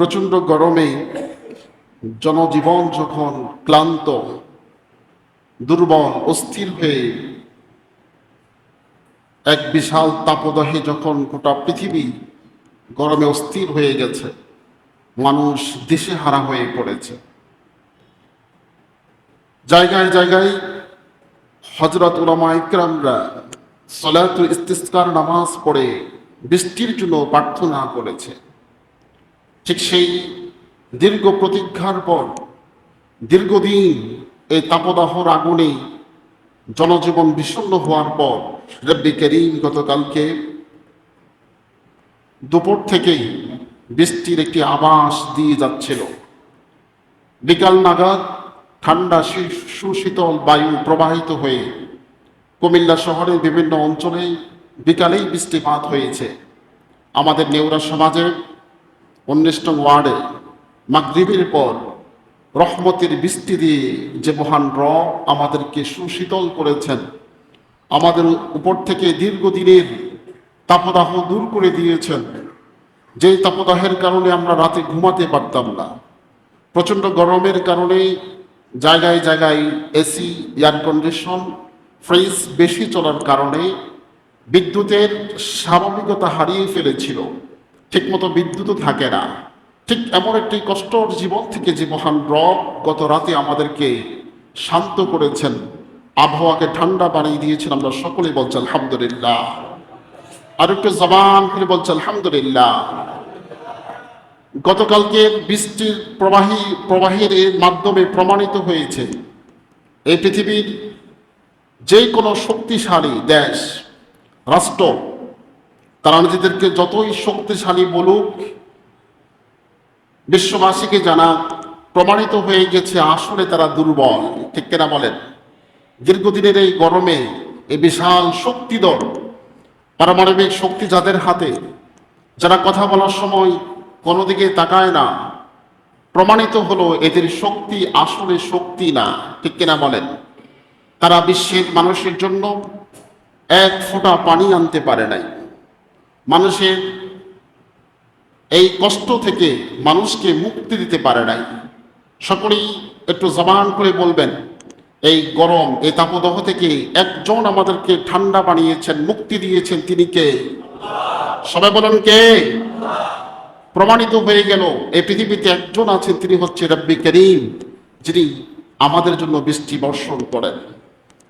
প্রচণ্ড গরমে জনজীবন যখন ক্লান্ত, দুর্বল, অস্থির হয়ে এক বিশাল তাপদাহে যখন গোটা পৃথিবী গরমে অস্থির হয়ে গেছে, মানুষ দিশেহারা হয়ে পড়েছে। জায়গায় জায়গায় হযরত উলামা ইকরামরা সালাতুল ইস্তিসকার নামাজ পড়ে বৃষ্টির জন্য প্রার্থনা করেছে। ঠিক সেই দীর্ঘ প্রতীক্ষার পর দীর্ঘদিন এই তাপদাহর আগুনে জনজীবন বিষণ্ণ হওয়ার পর রব্বি করিম গতকালকে দুপুর থেকেই বৃষ্টির একটি আভাস দিয়ে যাচ্ছিল। বিকাল নাগাদ ঠান্ডা সুশীতল বায়ু প্রবাহিত হয়ে কুমিল্লা শহরের বিভিন্ন অঞ্চলে বিকালেই বৃষ্টিপাত হয়েছে। আমাদের নেউরা সমাজে 19 নং ওয়ার্ডে মাগরিবের পর রহমতের বৃষ্টি দিয়ে যে মহান রব আমাদেরকে সুশীতল করেছেন, আমাদের উপর থেকে দীর্ঘদিনের তাপদাহ দূর করে দিয়েছেন। যেই তাপদাহের কারণে আমরা রাতে ঘুমাতে পারতাম না, প্রচণ্ড গরমের কারণে জায়গায় জায়গায় এসি, এয়ার কন্ডিশন, ফ্রিজ বেশি চলার কারণে বিদ্যুতের স্বাভাবিকতা হারিয়ে ফেলেছিল। ঠিকমতো বিদ্যুৎও থাকে না। ঠিক এমন একটি কষ্টর জীবন থেকে যে মহান রব গত রাতে আমাদেরকে শান্ত করেছেন, আবহাওয়াকে ঠান্ডা বানিয়ে দিয়েছেন, আমরা সকলেই বলছি আলহামদুলিল্লাহ। আর একটু জবান করে বলছি আলহামদুলিল্লাহ। গতকালকের বৃষ্টির প্রবাহের মাধ্যমে প্রমাণিত হয়েছে এই পৃথিবীর যে কোনো শক্তিশালী দেশ, রাষ্ট্র, তারা নিজেদেরকে যতই শক্তিশালী বলুক, বিশ্ববাসীকে জানা প্রমাণিত হয়ে গেছে আসলে তারা দুর্বল। ঠিক কিনা বলেন? দীর্ঘদিনের এই গরমে এই বিশাল শক্তিধর পারমাণবিক শক্তি যাদের হাতে, যারা কথা বলার সময় কোনো দিকে তাকায় না, প্রমাণিত হলো এদের শক্তি আসলে শক্তি না। ঠিক কিনা বলেন? তারা বিশ্বের মানুষের জন্য এক ফোঁটা পানি আনতে পারে নাই। মানুষের এই কষ্ট থেকে মানুষকে মুক্তি দিতে পারে নাই। সকলেই একটু জবান করে বলবেন, এই গরম, এই তাপদাহ থেকে একজন আমাদেরকে ঠান্ডা বানিয়েছেন, মুক্তি দিয়েছেন, তিনি কে? সবাই বলেন কে? প্রমাণিত হয়ে গেল এই পৃথিবীতে একজন আছেন, তিনি হচ্ছে রব্বি করিম, যিনি আমাদের জন্য বৃষ্টি বর্ষণ করেন।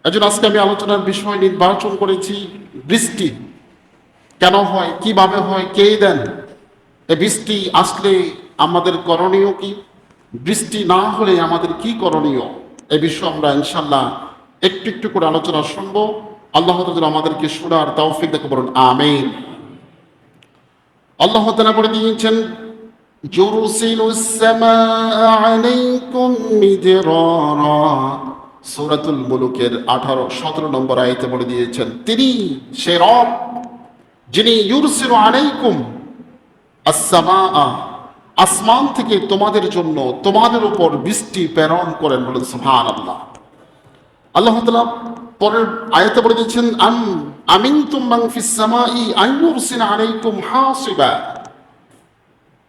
এজন্য আজকে আমি আলোচনার বিষয় নির্বাচন করেছি বৃষ্টি কেন হয়, কিভাবে হয়, কে দেন, এই বৃষ্টি আসলে আমাদের করণীয় কি, বৃষ্টি না হলে আমাদের কি করণীয়, এই বিষয়ে আমরা ইনশাল্লাহ একটু একটু করে আলোচনা শুনবো। আল্লাহ তাআলা আমাদেরকে শোনার তৌফিক দান করুন, আমিন। আল্লাহ তাআলা বলে দিয়েছেন, ইউরসিলুস সামাআ আলাইকুম মিদরারা। সূরাতুল মুলুকের 17 নম্বর আয়াতে বলে দিয়েছেন, তিনি সে রব যিনি ইউরসিলু আলাইকুম আস-সামাআ, আসমান থেকে তোমাদের জন্য, তোমাদের উপর বৃষ্টি প্রেরণ করেন। বলেন সুবহানাল্লাহ। আল্লাহ তাআলা পরের আয়াতে বলে দিয়েছেন, আমিনতুম মান ফিস সামাই আন ইউরসিলা আলাইকুম হাসিবা।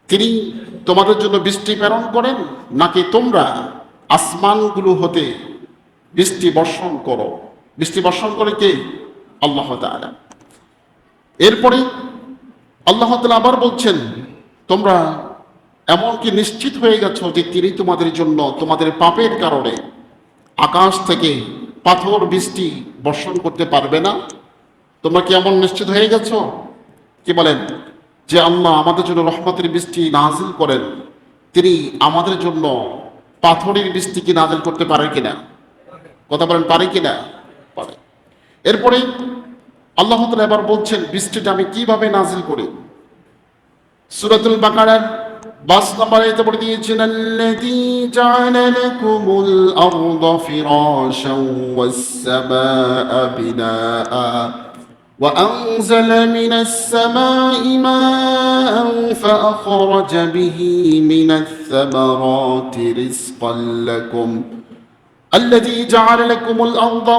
তিনি তোমাদের জন্য বৃষ্টি প্রেরণ করেন নাকি তোমরা আসমানগুলো হতে বৃষ্টি বর্ষণ করো? বৃষ্টি বর্ষণ করে কে? আল্লাহ তাআলা। এরপরে আল্লাহ তাআলা আবার বলছেন, তোমরা এমনকি নিশ্চিত হয়ে গেছো যে তিনি তোমাদের জন্য তোমাদের পাপের কারণে আকাশ থেকে পাথর বৃষ্টি বর্ষণ করতে পারবে না। তোমরা কি এমন নিশ্চিত হয়ে গেছো? কি বলেন? যে আল্লাহ আমাদের জন্য রহমতের বৃষ্টি নাজিল করেন, তিনি আমাদের জন্য পাথরের বৃষ্টি কি নাজিল করতে পারে কিনা? কথা বলেন, পারে কিনা? পারে। এরপরে আল্লাহ তাআলা এবার বলছেন বৃষ্টিটা আমি কিভাবে নাজিল করি। সূরাতুল বাকারার 22 নম্বর আয়াতে বলে দিয়েছেন, আল্লাযী জাআলা লাকুমুল আরদা ফিরাশান ওয়াস সামাআ বিনাআ ওয়া আনজালা মিনাস সামাই মাআন ফাআখরাজা বিহি মিনাস সামারাতি রিজকান লাকুম আল্লাযী জাআলা লাকুমুল আরদা।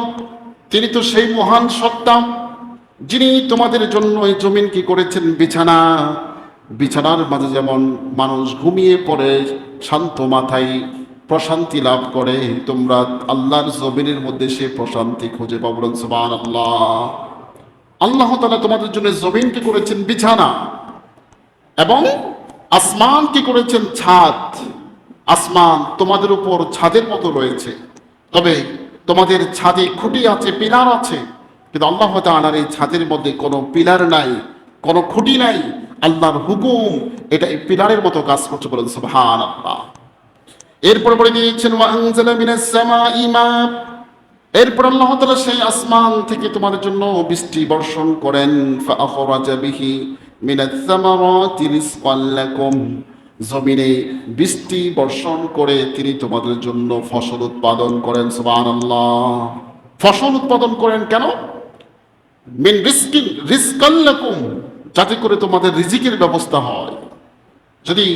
তিনি তো সেই মহান সত্তা যিনি তোমাদের জন্য এই জমিন কি করেছেন? বিছানা। বিছানার মাঝে যেমন মানুষ ঘুমিয়ে পড়ে শান্ত মাথায় প্রশান্তি লাভ করে, তোমরা আল্লাহর জমিনের মধ্যে সে প্রশান্তি খুঁজে পাবো। সুবহানাল্লাহ। আল্লাহ তাআলা তোমাদের জন্য জমিনকে করেছেন বিছানা এবং আসমানকে করেছেন ছাদ। আসমান তোমাদের উপর ছাদের মতো রয়েছে, তবে তোমাদের ছাদে খুঁটি আছে, পিলার আছে, কিন্তু আল্লাহ তাআলার এই ছাদের মধ্যে কোনো পিলার নাই, কোনো খুঁটি নাই। আল্লাহর হুকুম এটা এই পিলারের মতো কাজ করছে, বলেন সুবহানাল্লাহ। এরপর বলে দিয়েছেন ওয়া আনজালা মিনাস সামাই মা, এরপর আল্লাহ তাআলা সেই আসমান থেকে তোমাদের জন্য বৃষ্টি বর্ষণ করেন। ফাআখরাজা বিহি মিনাস সামারাতি রিজকান লাকুম, জমিনে বৃষ্টি বর্ষণ করে তিনি তোমাদের জন্য ফসল উৎপাদন করেন। সুবহানাল্লাহ। ফসল উৎপাদন করেন কেন? মিন রিজকান লাকুম, যাতে করে তোমাদের রিজিকের ব্যবস্থা হয়। যদি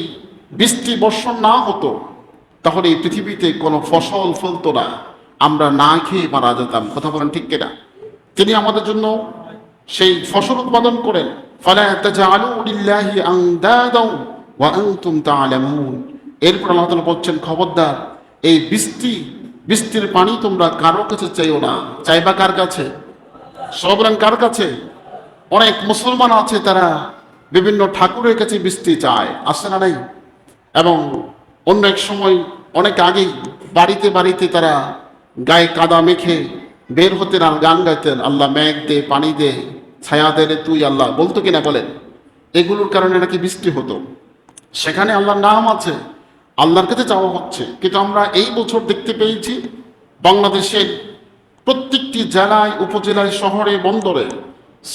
বৃষ্টি বর্ষণ না হতো তাহলে এই পৃথিবীতে কোনো ফসল ফলতো না, আমরা না খেয়ে মারা যেতাম। কথা বলেন ঠিক কিনা? তিনি আমাদের জন্য সেই ফসল উৎপাদন করেন। ফালা তাজআলু লিল্লাহি আনদাদা ওয়া আনতুম তা'লামুন। এরপর আল্লাহ তাআলা বলছেন, খবরদার এই বৃষ্টির পানি তোমরা কারো কাছে চাইও না। চাইবা কার কাছে? সবরান কার কাছে? অনেক মুসলমান আছে তারা বিভিন্ন ঠাকুরের কাছে বৃষ্টি চায়, আসে না নাই? এবং অন্য এক সময় অনেক আগেই বাড়িতে বাড়িতে তারা গায়ে কাদা মেখে বের হতেন আর গান গাইতেন, আল্লাহ মেঘ দে, পানি দে, ছায়া দে রে তুই আল্লাহ, বলতো কিনা বলেন? এগুলোর কারণে নাকি বৃষ্টি হতো। সেখানে আল্লাহর নাম আছে, আল্লাহর কাছে চাওয়া হচ্ছে। কিন্তু আমরা এই বছর দেখতে পেয়েছি বাংলাদেশের প্রত্যেকটি জেলায়, উপজেলায়, শহরে, বন্দরে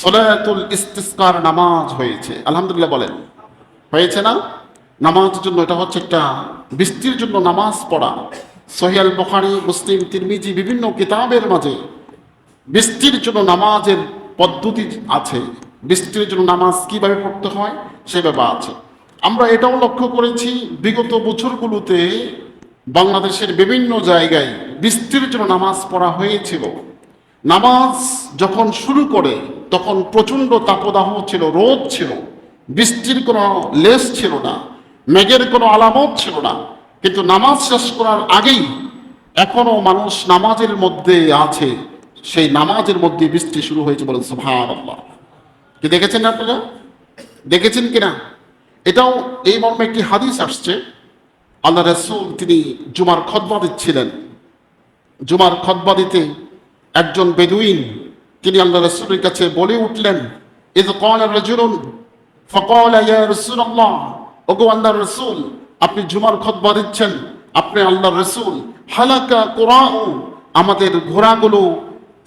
সলাতুল ইস্তিসকার নামাজ হয়েছে। আলহামদুলিল্লাহ বলেন, হয়েছে না? নামাজের জন্য এটা হচ্ছে একটা বৃষ্টির জন্য নামাজ পড়া। সহিহ আল বুখারী, মুসলিম, তিরমিজি বিভিন্ন কিতাবের মাঝে বৃষ্টির জন্য নামাজের পদ্ধতি আছে। বৃষ্টির জন্য নামাজ কিভাবে পড়তে হয় সেভাবে আছে। আমরা এটাও লক্ষ্য করেছি বিগত বছরগুলোতে বাংলাদেশের বিভিন্ন জায়গায় বৃষ্টির জন্য নামাজ পড়া হয়েছিল। নামাজ যখন শুরু করে তখন প্রচণ্ড তাপদাহ ছিল, রোদ ছিল, বৃষ্টির কোনো লেশ ছিল না, মেঘের কোনো আলামত ছিল না। কিন্তু নামাজ শেষ করার আগেই এখনো মানুষ নামাজের মধ্যে আছে, সেই নামাজের মধ্যে বৃষ্টি শুরু হয়েছে, বলেন সুবহানাল্লাহ। কি দেখেছেন আপনারা? দেখেছেন কিনা? এটাও এই মর্মে একটি হাদিস আসছে। আল্লাহ রাসূল তিনি জুমার খুতবা দিচ্ছিলেন। জুমার খুতবা দিতে একজন বেদুইন তিনি আল্লাহ রাসূলের কাছে বলে উঠলেন, ইয ক্বালা রাজুলুন ফাকালা ইয়া রাসূলুল্লাহ, ওগো আল্লাহর রাসূল, আপনি জুমার খুতবা দিচ্ছেন, আপনি আল্লাহর রাসূল, হালাকা কুরাউ, আমাদের ঘোড়াগুলো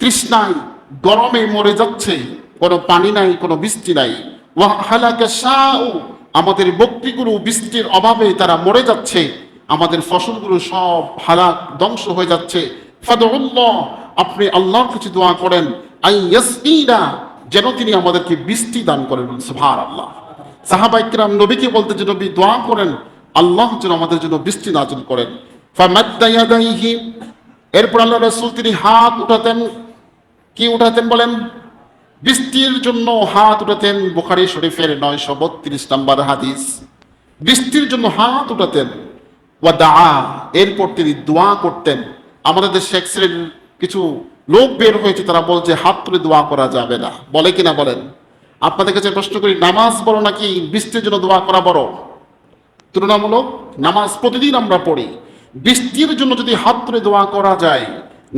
তৃষ্ণায় গরমে মরে যাচ্ছে, কোনো পানি নাই, কোনো বৃষ্টি নাই। ওয়া হালাকা শাউ, আমাদের বকরিগুলো বৃষ্টির অভাবে তারা মরে যাচ্ছে, আমাদের ফসলগুলো সব হালাক ধ্বংস হয়ে যাচ্ছে। ফাদউল্লাহ, আপনি আল্লাহর কাছে দোয়া করেন, আইয়াসকিনা, যেন তিনি আমাদেরকে বৃষ্টি দান করেন। সুবহানাল্লাহ। সাহাবা ইকরাম নবীকে বলতে যে নবী দোয়া করেন আল্লাহ যেন আমাদের জন্য বৃষ্টি নাযিল করেন। ফামাদ্দা ইয়াদাইহি, এরপর আল্লাহ রাসূল তিনি হাত উঠাতেন। কি উঠাতেন বলেন? বৃষ্টির জন্য হাত উঠাতেন। বুখারী শরীফের 932 নম্বর হাদিস। বৃষ্টির জন্য হাত উঠাতেন। ওয়া দাআ, এরপর তিনি দোয়া করতেন। আমাদের দেশে এক শ্রেণীর কিছু লোক বের হয়েছে, তারা বলছে হাত তুলে দোয়া করা যাবে না, বলে কিনা বলেন? আপনাদের কাছে প্রশ্ন করি, নামাজ বড় নাকি বৃষ্টির জন্য দোয়া করা বড়? তুলনামূলক নামাজ প্রতিদিন আমরা পড়ি, বৃষ্টির জন্য যদি হাত তুলে দোয়া করা যায়,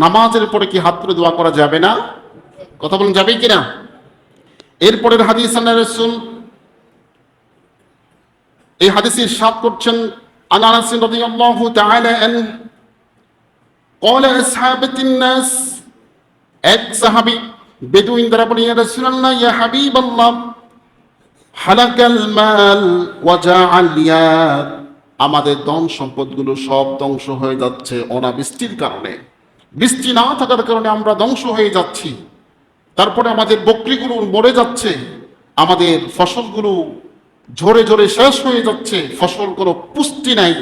নামাজের পরে কি হাত তুলে দোয়া করা যাবে না? কথা বলেন, যাবে কিনা? এরপরের হাদিস আল্লাহ রাসূল এই হাদিসে ইরশাদ করছেন, আনাস রাদিয়াল্লাহু তাআলা আনহু قال أصحابة الناس, এক সাহাবী বেদুইন দ্বারা বলেন, ইয়া রাসূলুল্লাহ, ইয়া হাবিবাল্লাহ, হালাকাল মাল ওয়া জাআল ইয়াদ, আমাদের ধন সম্পদগুলো সব ধ্বংস হয়ে যাচ্ছে অনাবৃষ্টির কারণে। বৃষ্টি না থাকার কারণে আমরা ধ্বংস হয়ে যাচ্ছি। তারপরে আমাদের বকরিগুলো মরে যাচ্ছে, আমাদের ফসলগুলো ঝরে ঝরে শেষ হয়ে যাচ্ছে, ফসল কোনো পুষ্টি নাই।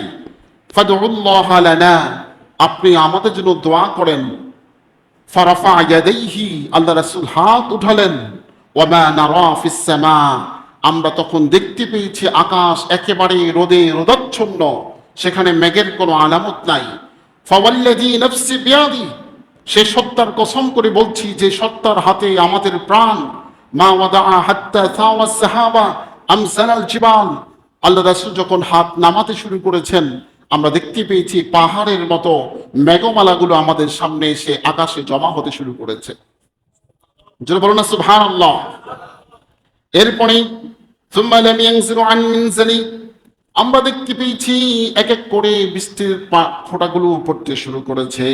ফাদউল্লাহ লানা, আপনি আমাদের জন্য দোয়া করেন। ফারাফা ইয়াদাইহি, আল্লাহ রাসূল হাত উঠালেন। ওয়া মা নারা ফিস সামা, আমরা তখন দেখতে পেয়েছি আকাশ একেবারে রোদে রোদাচ্ছন্ন, সেখানে মেঘের কোনো আলামত নাই। ফাওয়াল্লাযী নাফসি বিয়াদি, সে সত্তার কসম করে বলছি যে সত্তার হাতে আমাদের প্রাণ, মা ওয়াদা হাত্তা সাওয়া সাহাবা আমসালাল জিবাল, আল্লাহ রাসূল যখন হাত নামাতে শুরু করেছেন আমরা দেখতে পেয়েছি পাহাড়ের মতো মেঘমালাগুলো আমাদের সামনে এসে আকাশে জমা হতে শুরু করেছে। জোরে বলুন না সুবহানাল্লাহ। এরপরে সুম্মা লাম ইয়ানজিলু আন মিনজালি, আমরা দেখতে পেয়েছি এক এক করে বৃষ্টির ফোঁটাগুলো পড়তে শুরু করেছে।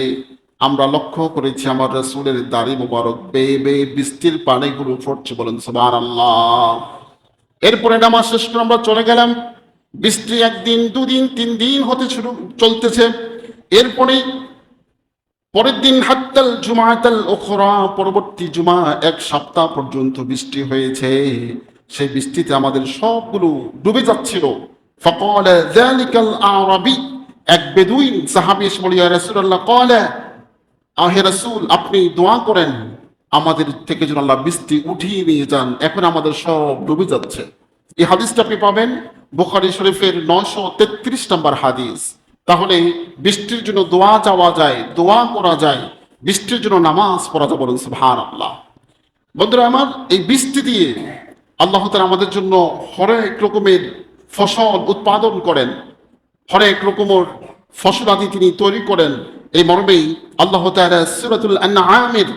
আমরা লক্ষ্য করেছি আমার রাসূলের দাড়ি মোবারক বেয়ে বেয়ে বৃষ্টির পানিগুলো পড়ছে, বলেন সুবহানাল্লাহ। এরপরে নামাজ শেষ করে আমরা চলে গেলাম। বৃষ্টি একদিন, দুদিন, 3 দিন হতে চলতেছে। এরপরে পরের দিন হাত্তাল জুমাতাল উখরা, পরবর্তী জুমা, 1 সপ্তাহ পর্যন্ত বৃষ্টি হয়েছে। সেই বৃষ্টিতে আমাদের সবগুলো ডুবে যাচ্ছিল। ফাকালা যালিকাল আরাবী, এক বেদুইন সাহাবী এসে বলে, ইয়া রাসূলুল্লাহ, ক্বালা, হে রাসূল, আপনি দোয়া করেন আমাদের থেকে যেন আল্লাহ বৃষ্টি উঠিয়ে নিয়ে যান, এখন আমাদের সব ডুবে যাচ্ছে। এই হাদিসটা আপনি পাবেন বুখারী শরীফের 933 নম্বর হাদিস। তাহলে বৃষ্টির জন্য দোয়া চাওয়া যায়, দোয়া করা যায়, বৃষ্টির জন্য নামাজ পড়া যায়, বলুন সুবহানাল্লাহ। বন্ধুরা আমার, এই বৃষ্টি দিয়ে আল্লাহ তাআলা আমাদের জন্য হরেক রকমের ফসল উৎপাদন করেন, হরেক রকমের ফসল আদি তিনি তৈরি করেন। এই মর্মেই আল্লাহ তাআলা সূরাতুল আনআমের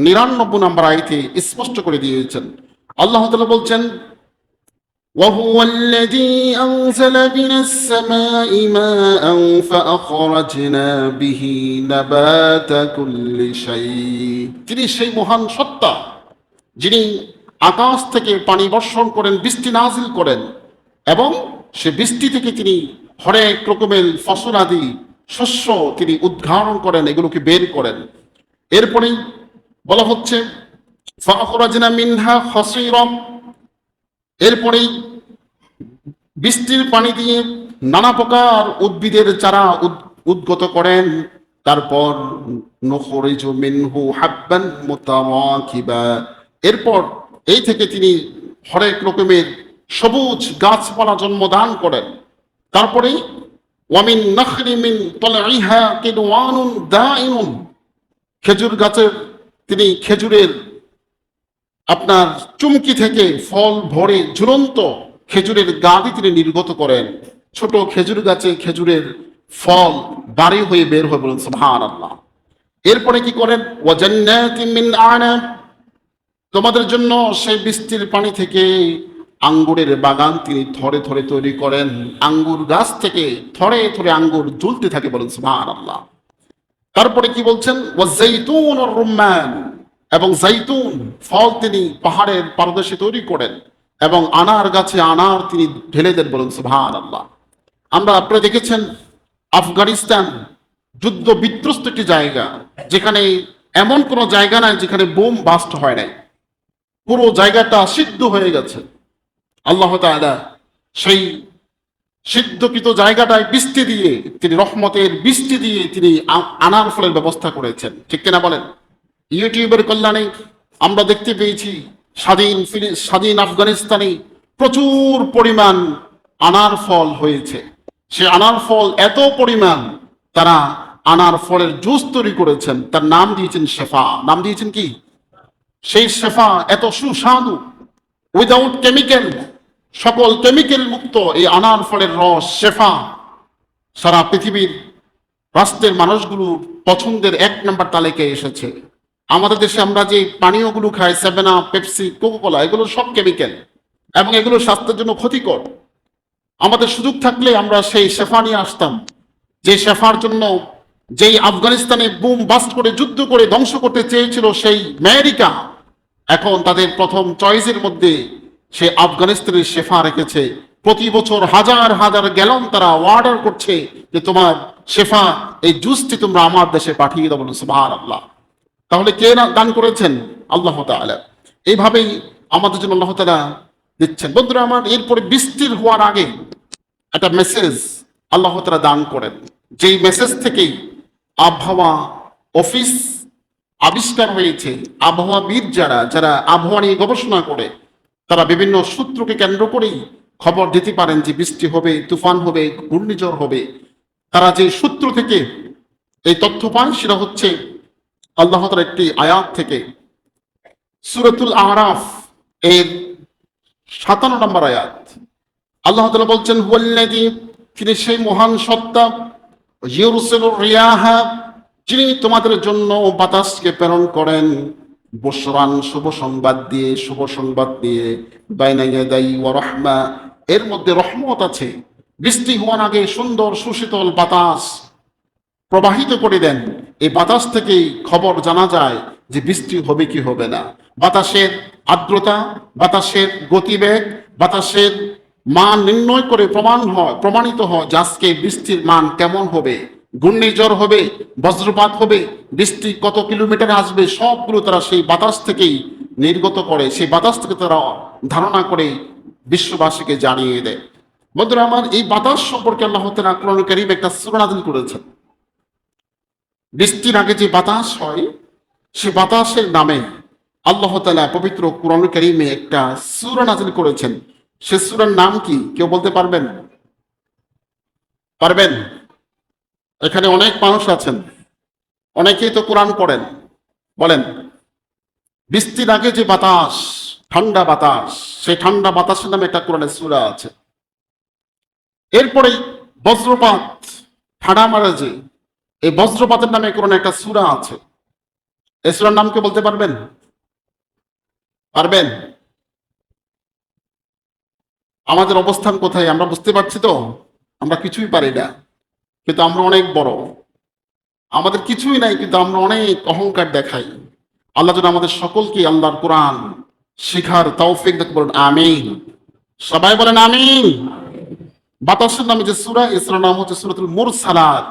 99 নম্বর আয়াতে স্পষ্ট করে দিয়েছেন। আল্লাহ তাআলা বলছেন, وهو الذي أنزل من السماء ماء فأخرجنا به نبات كل شيء, তিনি সেই মহান সত্তা যিনি আকাশ থেকে পানি বর্ষণ করেন, বৃষ্টি নাজিল করেন, এবং সে বৃষ্টি থেকে তিনি হরেক রকমের ফসল আদি শস্য তিনি উদ্ঘাটন করেন, এগুলোকে বের করেন। এরপরেই বলা হচ্ছে ফাখরাজনা মিনহা হাসীরাম, এরপরেই বৃষ্টির পানি দিয়ে নানা প্রকার উদ্ভিদের চারা উদ্গত করেন। তারপর নুখরিজু মিনহু হাব্বান মুতারাকিবা, এরপর এই থেকে তিনি হরেক রকমের সবুজ গাছপালা জন্মদান করেন। তারপরে ওয়ামিন নাখলি মিন তালইহা কিনওয়ানুন দাইনুন, খেজুর গাছের তিনি খেজুরের আপনার চুমকি থেকে ফল ভরে ঝুলন্ত খেজুরের গাদি তিনি নির্গত করেন। ছোট খেজুর গাছে খেজুরের ফল বাড়ি হয়ে বের হয়ে, বলেন সুবহানাল্লাহ। এরপরে কি করেন, ওয়া জান্নাতিন মিন আনাব, তোমাদের জন্য সেই বৃষ্টির পানি থেকে আঙ্গুরের বাগান তিনি থরে থরে তৈরি করেন, আঙ্গুর গাছ থেকে থরে থরে আঙ্গুর ঝুলতে থাকে, বলেন সুবহানাল্লাহ। তারপরে কি বলছেন, ওয়া যাইতুন ওয়া রুম্মান, এবং জাইতুন ফল তিনি পাহাড়ের পাদদেশে তৈরি করেন, এবং আনার গাছে আনার তিনি ঢেলে দেন, বলেন সুবহানাল্লাহ। আমরা আপনারা দেখেছেন আফগানিস্তান যুদ্ধ বিধ্বস্ত একটি জায়গা, যেখানে এমন কোনো জায়গা নাই যেখানে বোম বাস্ট হয় নাই, পুরো জায়গাটা সিদ্ধ হয়ে গেছে। আল্লাহ তাআলা সেই সিদ্ধকৃত জায়গাটায় বৃষ্টি দিয়ে তিনি রহমতের বৃষ্টি দিয়ে তিনি আনার ফলের ব্যবস্থা করেছেন, ঠিক কিনা বলেন? ইউটিউবের কল্যাণে আমরা দেখতে পেয়েছি স্বাধীন আফগানিস্তানে প্রচুর পরিমাণ আনার ফল হয়েছে। সে আনার ফল এত পরিমাণ, তারা আনার ফলের জুস তৈরি করেছেন, তার নাম দিয়েছেন শেফা। নাম দিয়েছেন কি? সেই শেফা এত সুস্বাদু, উইদাউট কেমিক্যাল, সকল কেমিক্যাল মুক্ত এই আনার ফলের রস শেফা সারা পৃথিবীর রাষ্ট্রের মানুষগুলো পছন্দের 1 নম্বর তালিকায় এসেছে। আমাদের দেশে আমরা যে পানীয়গুলো খাই, 7 আপ, পেপসি, কোকা-কোলা, এগুলো সব কেমিক্যাল এবং এগুলো স্বাস্থ্যের জন্য ক্ষতিকর। আমাদের সুযোগ থাকলে আমরা সেই শেফা নিয়ে আসতাম, যে শেফার জন্য যেই আফগানিস্তানে বুম বাস্ট করে যুদ্ধ করে ধ্বংস করতে চেয়েছিল সেই আমেরিকা, এখন তাদের প্রথম চয়েসের মধ্যে সে আফগানিস্তানের শেফা রেখেছে। প্রতি বছর হাজার হাজার গ্যালন তারা অর্ডার করছে যে তোমার শেফা এই জুসটি তোমরা আমার দেশে পাঠিয়ে দাও, বলুন সুবহানাল্লাহ। তাহলে কে দান করেছেন? আল্লাহ তাআলা। এইভাবেই আমাদের জন্য আল্লাহ তাআলা দিচ্ছেন। বন্ধুরা আমার, এরপরে বৃষ্টির হওয়ার আগে একটা মেসেজ আল্লাহ তাআলা দান করেন, যেই মেসেজ থেকেই আবহাওয়া অফিস আবিষ্কার হয়েছে। আবহাওয়াবিদ যারা আবহাওয়া নিয়ে গবেষণা করে তারা বিভিন্ন সূত্রকে কেন্দ্র করেই খবর দিতে পারেন যে বৃষ্টি হবে, তুফান হবে, ঘূর্ণিঝড় হবে। তারা যে সূত্র থেকে এই তথ্য পান সেটা হচ্ছে আল্লাহ তাআলার একটি আয়াত থেকে, সূরাতুল আরাফ এর 57 নম্বর আয়াত। আল্লাহ তাআলা বলছেন, হুয়াল্লাযী, তিনি সেই মহান সত্তা, ইউরসিলুর রিয়াহা, যিনি তোমাদের জন্য বাতাসকে প্রেরণ করেন, বুশরান, শুভ সংবাদ দিয়ে, শুভ সংবাদ দিয়ে, বাইনা ইয়াদাই ওয়া রাহমা, এর মধ্যে রহমত আছে। বৃষ্টি হওয়ার আগে সুন্দর সুশীতল বাতাস প্রবাহিত করে দেন। এই বাতাস থেকেই খবর জানা যায় যে বৃষ্টি হবে কি হবে না। বাতাসের আর্দ্রতা, বাতাসের গতিবেগ, বাতাসের মান নির্ণয় করে প্রমাণিত হয় যে আজকে বৃষ্টির মান কেমন হবে, ঘূর্ণিঝড় হবে, বজ্রপাত হবে, বৃষ্টি কত কিলোমিটার আসবে, সবগুলো তারা সেই বাতাস থেকেই নির্গত করে, সেই বাতাস থেকে তারা ধারণা করে বিশ্ববাসীকে জানিয়ে দেয়। বন্ধুরা আমার, এই বাতাস সম্পর্কে আল্লাহ তাআলা কোরআন কারীমে একটা সূরা নাযিল করেছেন। বৃষ্টির আগে যে বাতাস হয়, সে বাতাসের নামে আল্লাহ তাআলা পবিত্র কোরআন কারীমে একটা সূরা নাযিল করেছেন। সে সূরার নাম কি কেউ বলতে পারবেন? পারবেন? এখানে অনেক মানুষ আছেন, অনেকেই তো কোরআন পড়েন। বলেন, বৃষ্টির আগে যে বাতাস, ঠান্ডা বাতাস, সেই ঠান্ডা বাতাসের নামে একটা কোরআনের সূরা আছে। এরপরে বজ্রপাত, ঠাডা মারে যে, এই বজ্রপাতের নামে কোরআনে একটা সূরা আছে। এই সূরার নাম কে বলতে পারবেন? পারবেন? আমাদের অবস্থান কোথায় আমরা বুঝতে পারছি তো? আমরা কিছুই পারি না, কিন্তু আমরা অনেক বড়। আমাদের কিছুই নাই, কিন্তু আমরা অনেক অহংকার দেখাই। আল্লাহ যেন আমাদের সকলকে আল্লাহর কোরআন শিখার তৌফিক দান করুন, আমিন। সবাই বলেন আমিন। বাতাসের নামে যে সূরা, এই সূরার নাম হচ্ছে সূরাতুল মুরসালাত।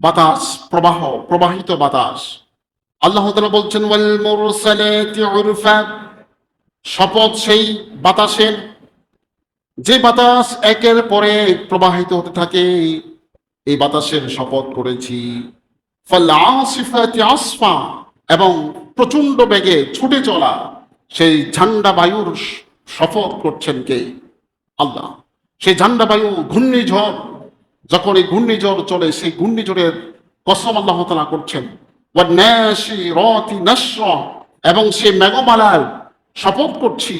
বাতাস, প্রবাহ, প্রবাহিত বাতাস। আল্লাহ তাআলা বলছেন, ওয়াল মুরসালাতি উরফা, শপথ সেই বাতাসের, যে বাতাস একের পরে প্রবাহিত হতে থাকে, এই বাতাসের শপথ করেছি। ফাল আসিফাতি আসফা, এবং প্রচন্ড বেগে ছুটে চলা সেই ঝান্ডা বায়ুর শপথ করছেন কে? আল্লাহ। সেই ঝান্ডা বায়ু, ঘূর্ণিঝড়, যখন এই ঘূর্ণিঝড় চলে, সেই ঘূর্ণিঝড়ের কসম আল্লাহ তাআলা করছেন। ওয়ান নাশিরাতি নাশরা, এবং সেই মেঘমালার শপথ করছি,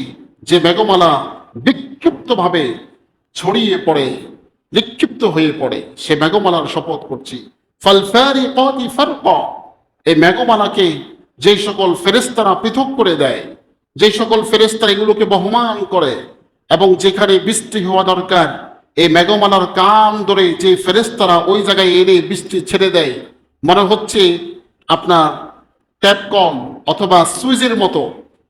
যে মেঘমালা বিক্ষিপ্ত ভাবে ছড়িয়ে পড়ে, বিক্ষিপ্ত হয়ে পড়ে, সে মেঘমালার শপথ করছি। ফাল ফারিকাতি ফারকা, এই মেঘমালাকে যে সকল ফেরেশতারা পৃথক করে দেয়, যে সকল ফেরেশতারা এগুলোকে বহমান করে, এবং যেখানে বৃষ্টি হওয়া দরকার, এই মেঘমালার কান ধরে যে ফেরেশতারা ওই জায়গায় এনে বৃষ্টি ছেড়ে দেয়, মনে হচ্ছে আপনার ট্যাপকল অথবা সুইচের মতো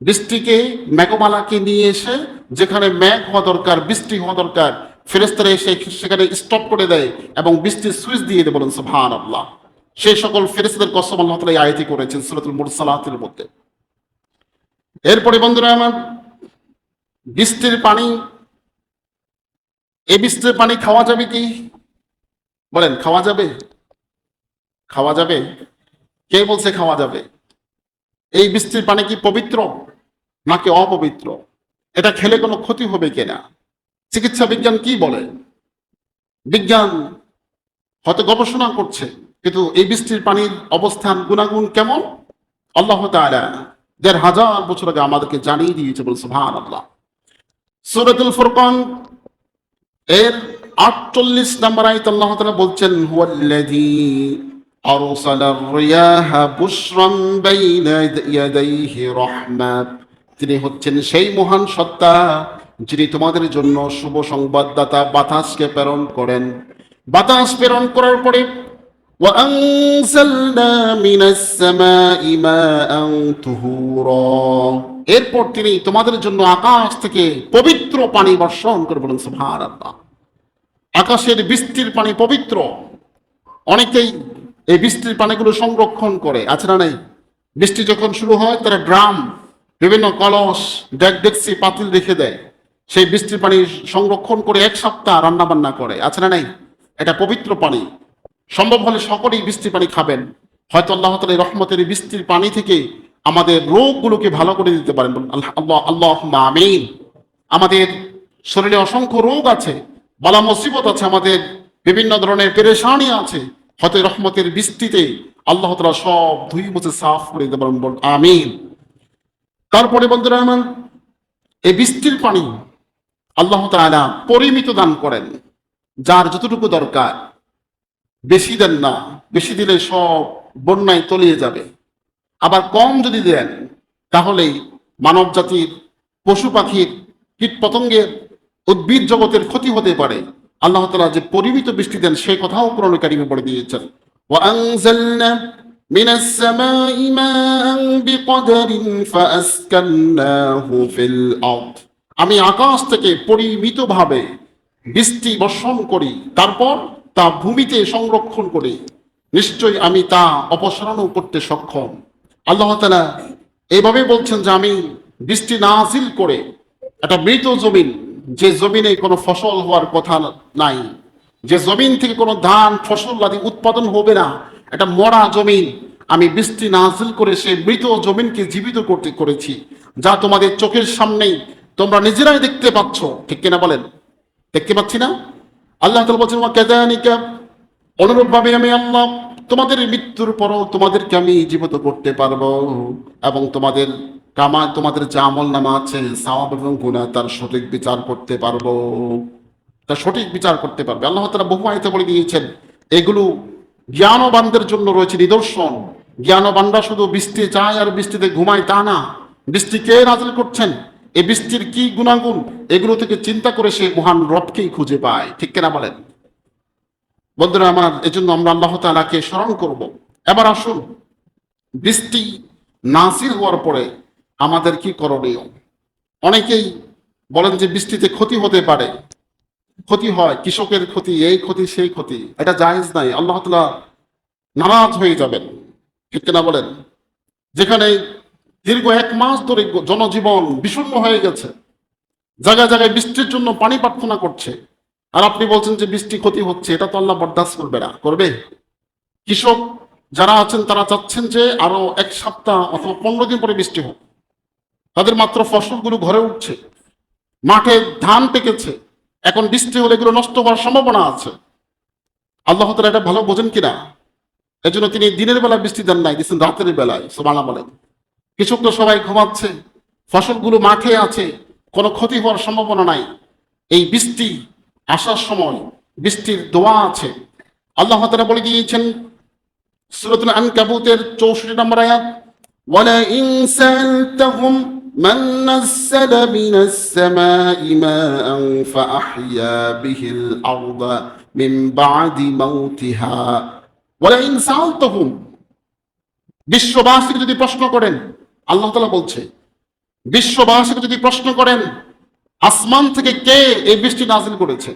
বৃষ্টিকে, মেঘমালাকে নিয়ে এসে যেখানে মেঘ হওয়া দরকার, বৃষ্টি হওয়া দরকার, ফেরেশতারা এসে সেখানে স্টপ করে দেয় এবং বৃষ্টির সুইচ দিয়ে দেয়। বলেন সুবহানাল্লাহ। সেই সকল ফেরেশতাদের কসম আল্লাহ তাআলা এই আয়াতে করেছেন সূরাতুল মুরসালাতের মধ্যে। এরপরে বন্ধুরা আমার, বৃষ্টির পানি, এই বৃষ্টির পানি খাওয়া যাবে কি? বলেন, খাওয়া যাবে? খাওয়া যাবে? কে বলছে খাওয়া যাবে? এই বৃষ্টির পানি কি পবিত্র নাকি অপবিত্র? এটা খেলে কোনো ক্ষতি হবে কিনা? চিকিৎসা বিজ্ঞান কি বলে? বিজ্ঞান হয়তো গবেষণা করছে, কিন্তু এই বৃষ্টির পানির অবস্থান, গুণাগুণ কেমন, আল্লাহ তাআলা ১৫০০ বছর আগে আমাদেরকে জানিয়ে দিয়েছে। বল সুবহানাল্লাহ। সূরাতুল ফুরকান এর ৪৮ নম্বর আয়াত আল্লাহ তাআলা বলছেন, হুয়াল্লাযী আরসালার রিয়াহা বুশরান বাইনা ইয়াদাইহি রাহমাত, তিনি হচ্ছেন সেই মহান সত্তা যিনি তোমাদের জন্য শুভ সংবাদদাতা, বাতাসকে প্রেরণ করেন। বাতাস প্রেরণ করার পরে ওয়া আনজালনা মিনাস সামাই মাআন তুহুরা, এরপর তিনি তোমাদের জন্য আকাশ থেকে পবিত্র পানি বর্ষণ করে। বলেন সুবহানাল্লাহ। আকাশের বৃষ্টির পানি পবিত্র। অনেকেই এই বৃষ্টির পানিগুলো সংরক্ষণ করে, আছে না নাই? বৃষ্টি যখন শুরু হয়, তারা ড্রাম, বিভিন্ন কলস, ডেকসি, পাতিল রেখে দেয়, সেই বৃষ্টির পানি সংরক্ষণ করে ১ সপ্তাহ রান্না বান্না করে, আছে না নাই? এটা পবিত্র পানি। সম্ভব হলে সকলেই বৃষ্টির পানি খাবেন। হয়তো আল্লাহ তাআলা রহমতের বৃষ্টির পানি থেকে আমাদের রোগগুলোকে ভালো করে দিতে পারেন। আল্লাহ আল্লাহুম্মা আমিন। আমাদের শরীরে অসংখ্য রোগ আছে, বালা মুসিবত আছে, আমাদের বিভিন্ন ধরনের পেরেশানি আছে, হয়তো রহমতের বৃষ্টিতে আল্লাহ তাআলা সব ধুই মুছে সাফ করে দিতে পারেন। আমিন। তারপরে বন্ধুরা আমার, এই বৃষ্টির পানি আল্লাহ তাআলা পরিমিত দান করেন, যার যতটুকু দরকার, বেশি দেন না, বেশি দিলে সব বন্যায় তলিয়ে যাবে। আবার কম যদি দেন তাহলে মানব জাতির, পশু পাখির, কীট পতঙ্গের, উদ্ভিদ জগতের ক্ষতি হতে পারে। আল্লাহ তাআলা যে পরিমিত বৃষ্টি দেন সেই কথাও কোরআন কারীমে বলে দিয়েছেন, وأنزلنا من السماء ماء بقدر فأسكناه في الأرض। আমি আকাশ থেকে পরিমিতভাবে বৃষ্টি বর্ষণ করি, তারপর তা ভূমিতে সংরক্ষণ করি, নিশ্চয়ই আমি তা অপসারণও করতে সক্ষম। আল্লাহ তাআলা এইভাবে বলছেন যে আমি বৃষ্টি নাজিল করে একটা মৃত জমিন, যে জমিনে কোনো ফসল হওয়ার কথা নাই, যে জমিন থেকে কোনো ধান ফসল আদি উৎপাদন হবে না, একটা মরা জমিন, আমি বৃষ্টি নাজিল করে সে মৃত জমিনকে জীবিত করতে করেছি, যা তোমাদের চোখের সামনেই তোমরা নিজেরাই দেখতে পাচ্ছ। ঠিক কিনা বলেন? দেখতে পাচ্ছি না? আল্লাহ তাআলা বলছেন ওয়া কাযালিকা, অনুরূপভাবে আমি আল্লাহ তোমাদের মৃত্যুর পরও তোমাদেরকে আমি জীবিত করতে পারবো, এবং তোমাদের যে আমল নামা আছে সওয়াব এবং গুনাহ, তার সঠিক বিচার করতে পারবো, তার সঠিক বিচার করতে পারবে। আল্লাহ তাআলা বহু আয়াতে বলে দিয়েছেন এগুলো জ্ঞানবানদের জন্য রয়েছে নিদর্শন। জ্ঞানবানরা শুধু বৃষ্টি চায় আর বৃষ্টিতে ঘুমায় তা না, বৃষ্টি কে নাজিল করছেন, এই বৃষ্টির কি গুণাগুণ, এগুলো থেকে চিন্তা করে সে মহান রবকেই খুঁজে পায়। ঠিক কিনা বলেন? বন্ধুরা আমার, এজন্য আমরা আল্লাহ তাআলাকে স্মরণ করব। এবার আসুন, বৃষ্টি নাজিল হওয়ার পরে আমাদের কি করণীয়। অনেকেই বলেন যে বৃষ্টিতে ক্ষতি হতে পারে, ক্ষতি হয়, কৃষকের ক্ষতি, এই ক্ষতি সেই ক্ষতি, এটা জায়েজ নাই, আল্লাহ তাআলা নারাজ হয়ে যাবেন। ঠিক কিনা বলেন? যেখানে দীর্ঘ 1 মাস ধরে জনজীবন বিষণ্ণ হয়ে গেছে, জায়গায় জায়গায় বৃষ্টির জন্য পানি প্রার্থনা করছে, আর আপনি বলছেন যে বৃষ্টি ক্ষতি হচ্ছে, এটা তো আল্লাহ বরদাস্ত করবে না। করবে? কৃষক যারা আছেন তারা চাচ্ছেন যে আরো 1 সপ্তাহ অথবা 15 দিন পরে বৃষ্টি হোক। তাদের মাত্র ফসলগুলো ঘরে উঠছে, মাঠে ধান পেকেছে, এখন বৃষ্টি হলে এগুলো নষ্ট হওয়ার সম্ভাবনা আছে। আল্লাহ তাআলা এটা ভালো বোঝেন কিনা, এজন্য তিনি দিনের বেলা বৃষ্টি দেন নাই, দিচ্ছেন রাতের বেলায়। সুবহানাল্লাহ বলেন। কৃষকরা সবাই ঘুমাচ্ছে, ফসলগুলো মাঠে আছে, কোনো ক্ষতি হওয়ার সম্ভাবনা নাই। এই বৃষ্টি আসার সময় বৃষ্টির দোয়া আছে। আল্লাহ তাআলা বলে দিয়েছেন সূরাতুল আনকাবুতের 64 নম্বর আয়াত, ওয়ালা ইন সালতাহুম মান নাযালা মিনাস সামাই মাআন ফাআহইয়া বিহিল আরদা মিন বাদি মাউতিহা। ওয়ালা ইন সালতাহুম, বিশ্ববাসীকে যদি প্রশ্ন করেন, আল্লাহ তাআলা বলছে বিশ্ববাসীকে যদি প্রশ্ন করেন আসমান থেকে কে এই বৃষ্টি নাজিল করেছে,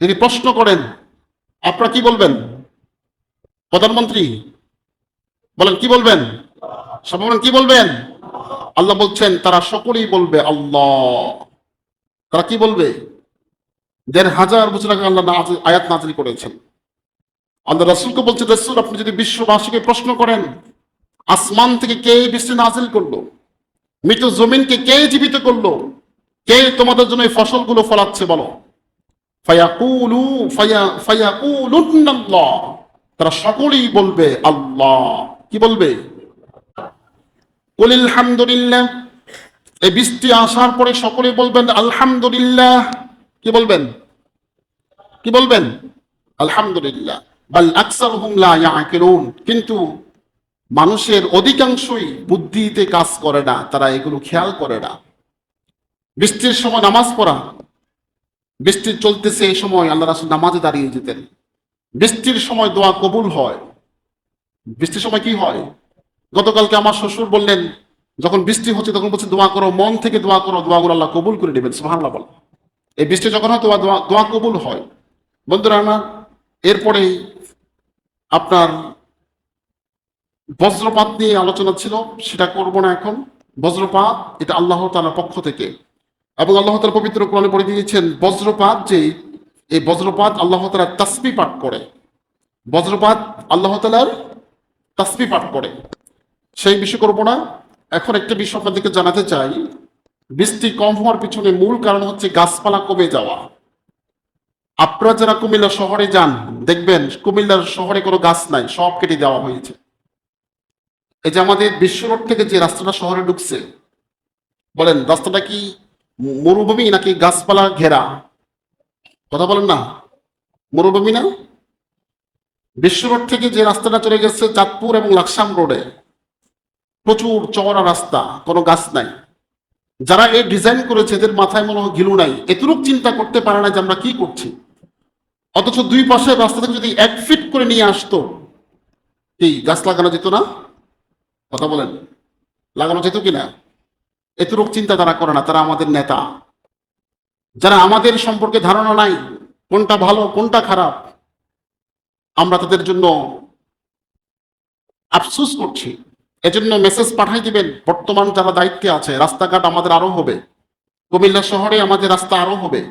যদি প্রশ্ন করেন, আপনারা কি বলবেন? প্রধানমন্ত্রী বলেন, কি বলবেন? সব বলেন, কি বলবেন? আল্লাহ বলছেন তারা সকলেই বলবে আল্লাহ। তারা কি বলবে? 1500 বছর আগে আল্লাহ আয়াত নাজিল করেছেন। আল্লাহ রাসূলকে বলছে, রাসূল আপনি যদি বিশ্ববাসীকে প্রশ্ন করেন আসমান থেকে কে বৃষ্টি নাজিল করলো, মৃত জমিনকে কে জীবিত করলো, কে তোমাদের জন্য এই ফসলগুলো ফলাচ্ছে, বলো। ফায়াকুলুন্নাল্লাহ, তারা সকলেই বলবে আল্লাহ। কি বলবে? কুলিল হামদুলিল্লাহ, এই বৃষ্টি আসার পরে সকলে বলবেন আলহামদুলিল্লাহ। কি বলবেন? কি বলবেন? আলহামদুলিল্লাহ। বাল আকসারুহুম লা ইয়াকিলুন, কিন্তু মানুষের অধিকাংশই বুদ্ধিতে কাজ করে না, তারা এগুলো খেয়াল করে না। বৃষ্টির সময় নামাজ পড়া, বৃষ্টি চলতেছে এই সময় আল্লাহ রাসূল নামাজে দাঁড়িয়ে যেতেন। বৃষ্টির সময় দোয়া কবুল হয়। বৃষ্টির সময় কি হয়? গতকালকে আমার শ্বশুর বললেন যখন বৃষ্টি হচ্ছে তখন বলছে দোয়া করো, মন থেকে দোয়া করো, দোয়াগুলো আল্লাহ কবুল করে নেবেন। সুবহানাল্লাহ বল। এই বৃষ্টি যখন হয় দোয়া কবুল হয়। বন্ধুরা আমার, এরপরে আপনার বজ্রপাত নিয়ে আলোচনা ছিল, সেটা করব না এখন। বজ্রপাত এটা আল্লাহ তাআলার পক্ষ থেকে, এবং আল্লাহ তাআলা পবিত্র কোরআনে বলে দিয়েছেন বজ্রপাত যে, এই বজ্রপাত আল্লাহ তাআলা তাসবিহ পাঠ করে। বজ্রপাত আল্লাহ তাআলার তাসবিহ পাঠ করে। সেই বিষয় করবো না। এখন একটা বিষয় আপনাদেরকে জানাতে চাই, বৃষ্টি কম হওয়ার পিছনে মূল কারণ হচ্ছে গাছপালা কমে যাওয়া। আপনারা যারা কুমিল্লা শহরে যান, দেখবেন কুমিল্লার শহরে কোনো গাছ নাই, সব কেটে দেওয়া হয়েছে। এই যে আমাদের বিশ্ব রোড থেকে যে রাস্তাটা শহরে ঢুকছে, বলেন রাস্তাটা কি মরুভূমি নাকি গাছপালা ঘেরা? কথা বলেন না, মরুভূমি না? বিশ্ব রোড থেকে যে রাস্তাটা চলে গেছে চাঁদপুর এবং লাকসাম রোডে, প্রচুর চওড়া রাস্তা, কোনো গাছ নাই। যারা এই ডিজাইন করেছে এদের মাথায় মনে হয় ঘিলু নাই, এতটুক চিন্তা করতে পারে না যে আমরা কি করছি। অথচ দুই পাশে রাস্তা থেকে যদি 1 ফিট করে নিয়ে আসতো, কি গাছ লাগানো যেত না? কথা বলেন, লাগানো যেত কিনা? এতটুক চিন্তা তারা করে না। তারা আমাদের নেতা, যারা আমাদের সম্পর্কে ধারণা নাই কোনটা ভালো কোনটা খারাপ। আমরা তাদের জন্য আফসোস করছি। এজন্য মেসেজ পাঠাই দিবেন, বর্তমান যারা দায়িত্বে আছে, রাস্তাঘাট আমাদের আরো হবে, কুমিল্লা শহরে আমাদের রাস্তা আরো হবে।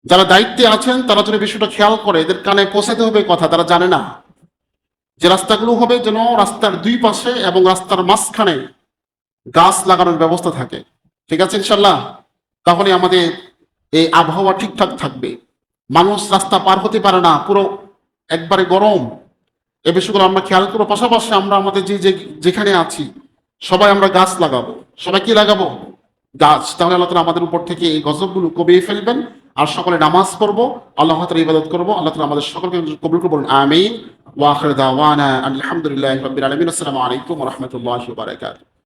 যারা দায়িত্বে আছেন তারা যদি বিষয়টা খেয়াল করে, এদের কানে পৌঁছাতে হবে কথা, তারা জানে না যে রাস্তাগুলো হবে যেন রাস্তার দুই পাশে এবং রাস্তার মাঝখানে গাছ লাগানোর ব্যবস্থা থাকে। ঠিক আছে ইনশাল্লাহ? তাহলে আমাদের এই আবহাওয়া ঠিকঠাক থাকবে। মানুষ রাস্তা পার হতে পারে না, পুরো একবারে গরম। এ বিষয়গুলো আমরা খেয়াল করবো। পাশাপাশি আমরা আমাদের যেখানে আছি সবাই আমরা গাছ লাগাবো। সবাই কি লাগাবো? গাছ। তাহলে আল্লাহ তাআলা আমাদের উপর থেকে এই গজবগুলো কমিয়ে ফেলবেন। আর সকলে নামাজ পড়বো, আল্লাহ তাআলার ইবাদত করবো। আল্লাহ তাআলা আমাদের সকলকে কবুল করুন, আমিন। ওয়া আখিরু দাওয়ানা আলহামদুলিল্লাহি রাব্বিল আলামিন। আসসালামু আলাইকুম ওয়া রাহমাতুল্লাহি ওয়া বারাকাতুহু।